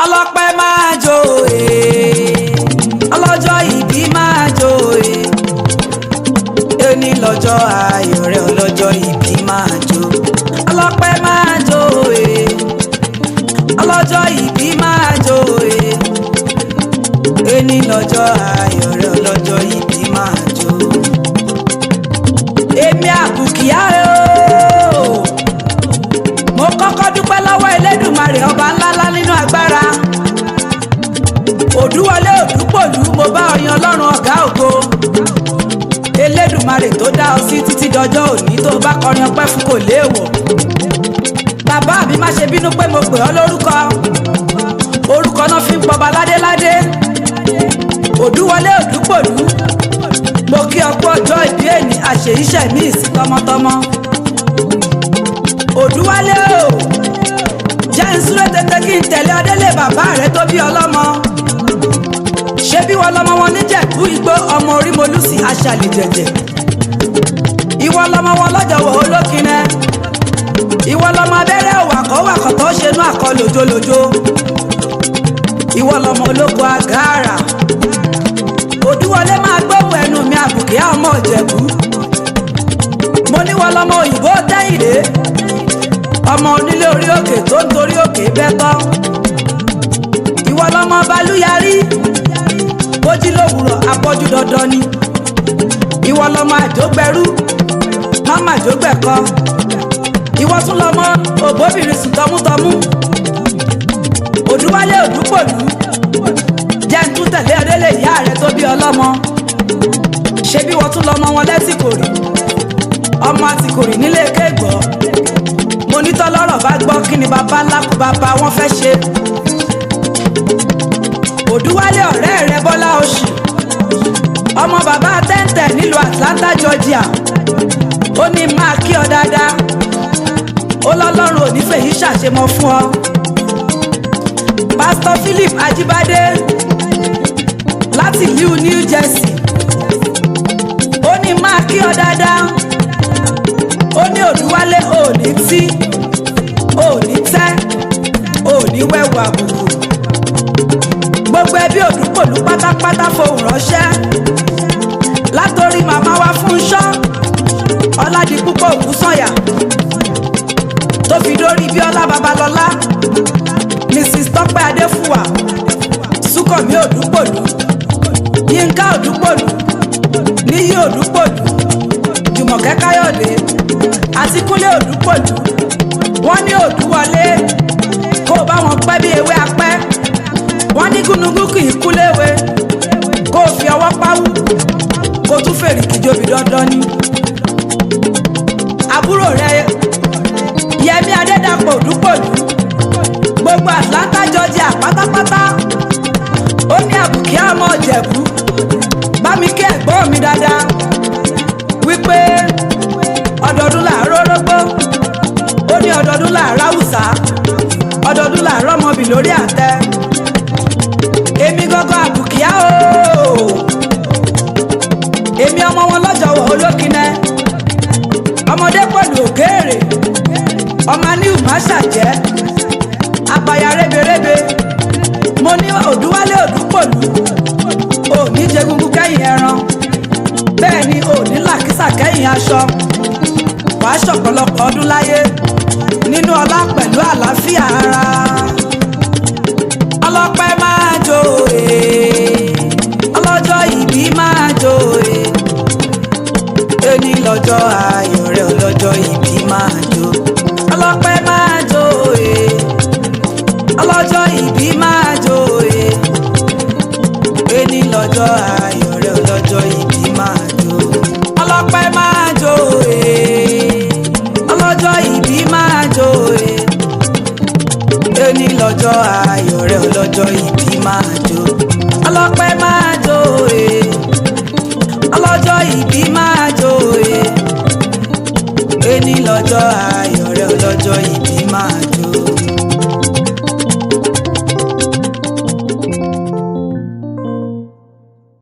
ọlọ́pẹ́ máa jó ọlọ́jọ́ ìbí máa jó ẹni lọ́jọ́ ayọ̀ rẹ̀ ọlọ́jọ́ ìbí máa jó ọlọ́pẹ́ máa jó ọlọ́jọ́ ìbí máa jó ẹni lọ́jọ́ ayọ̀ rẹ̀ ọlọ́jọ́ ìbí máa jó. Èmi àbùkíyá o mo kọ́kọ́ dúpẹ́ lọ́wọ́ Elédùmarè ọba ńláńlá nínú agbára òdúwọlé òdúpòlú mo bá ọyàn Ọlọ́run ọ̀gá ògo Elédùmarè tó dá ọ sí títí dọjọ́ òní tó bá kọrin ọpẹ́ fún kò léèwọ̀. Bàbá mi má ṣe bínú pé mo pè ọ́ lórúkọ orúkọ náà fi ń pọba ládéládé òdúwọlé òdúpòlú mo kí ọ kú ọjọ́ ìbí èní àṣeyíṣẹ́ mi sí tọmọtọmọ. Òdúwálé o jẹ́ ìsúré tètè kí n tẹ̀lé ọdẹ́lé bàbá rẹ tó bí ọlọ́mọ ṣé bí wọ́n lọ́mọ wọn níjẹ̀bú igbó ọmọ orí molúsì aṣàlè jẹ̀jẹ̀ ìwọ lọ́mọ wọn lọ́jọ̀wọ́ olókinẹ ìwọ lọ́mọ abẹ́rẹ́ òwàkọ́wàkọ́ tó ṣe inú àkọ lòjòlòjò ìwọ lọ́mọ olóko àgàrà Òdúwọlé máa gbóhùn ẹnu mi àbùkíyá ọmọ Ìjẹ̀bú mo níwọ lọ́mọ òyìnbó tẹ́yìnlé ọmọ onílé orí òkè tó ń torí òkè bẹ́tọ́ ìwọ lọ́mọ balúyarí bójí lówùrọ̀ apọ́jú dandan ni ìwọ lọ́mọ àjọgbẹrú mọ́mọ́ àjọgbẹ̀kọ ìwọ tún lọ́mọ òbóbìnrin sùn tọmútọmú. Òdúwálé òdúpòlú jẹ́ ń tún tẹ̀lé ọdẹ́lé ìyá rẹ tó bí ọlọ́mọ ṣé bí wọ́n tún lọ́mọ wọn lẹ́tìkòrì ọmọ àtìkòrì nílé kéègbọ́ mo ní tọ́lọ́rọ̀ bá gbọ́ kí ni bàbá ńlá kú bàbá wọn fẹ́ ṣe. Òdúwálé ọ̀rẹ́ rẹ Bọ́lá Oṣù ọmọ bàbá tẹ́ǹtẹ̀ nílùú Atlanta Georgia ó ní máa kí ọ dáadáa ó lọ́lọ́run ò ní fèyí ṣàṣemọ fún ọ. Pastor Philip Ajibade láti ìlú New Jersey ó ní máa kí ọ dáadáa ó ní Òdúwálé ò ní tí ò ní tẹ́ ò ní wẹ̀wù àbùkù gbogbo ẹbí Òdúpòlú pátápátá fohùn ránṣẹ́ látòrí màmá wa Fúnṣọ́ Ọládipúpọ̀ Ògúnsànyà tó fi dórí Bíọ́lá Babalọ́lá Mrs. Tọ́pẹ́ Adéfúwà Súnkànmí Òdúpòlú Yínká Òdúpòlú Níyí Òdúpòlú Jùmọ̀kẹ́ Káyọ̀dé àti Kúnlé Òdúpòlú wọ́n ní Òdúwọlé kó o bá wọn pẹ́ bí ewé apẹ́ wọ́n ní gúnugún kì í kúléwé kó o fi ọwọ́ páwú kó o tún fèrè kìjọbi dandan ni. Àbúrò rẹ Yẹmí Adédàpọ̀ Òdúpòlú gbogbo Atlanta Georgia pátápátá ó ní àbùkíyá ọmọ Ìjẹ̀bú bá mi kí ẹ̀gbọ́n mi dáadáa wípé ọdọọdún làárọ̀ rógbó ó ní ọdọọdún làárọ̀ àwùsá ọdọọdún làárọ̀ ọmọbì lórí àtẹ èmi gángan àbùkíyá o èmi ọmọ wọn lọ́jọ̀wọ́ olókinẹ ọmọdé pẹ̀lú òkèèrè ọmọ aníhù má ṣàjẹ́ apaya réberébe mo ní Òdúwálé Òdúpòlú ò ní jẹgungun kẹ́yìn ẹran bẹ́ẹ̀ ni ò ní làkísà kẹ́yìn aṣọ wàá ṣọ̀pọ̀lọpọ̀ ọdún láyé nínú ọlá pẹ̀lú àlàáfíà ara. Ọlọ́pẹ́ máa jó ọlọ́jọ́ ìbí máa jó ẹni lọ́jọ́ ayọ̀ rẹ̀ ọlọ́jọ́ ìbí máa jó ọlọ́pẹ́ máa jó ọlọ́jọ́ ìbí máa jó ẹni lọ́jọ́ ayọ̀ rẹ̀ ọlọ́jọ́ ìbí máa jó ọlọ́pẹ́ máa jó ọlọ́jọ́ ìbí máa jó ẹni lọ́jọ́ ayọ̀ rẹ̀ ọlọ́jọ́ ìbí máa jó ọlọ́pẹ́ máa jó ọlọ́jọ́ ìbí máa jó ẹni lọ́jọ́ ayọ̀.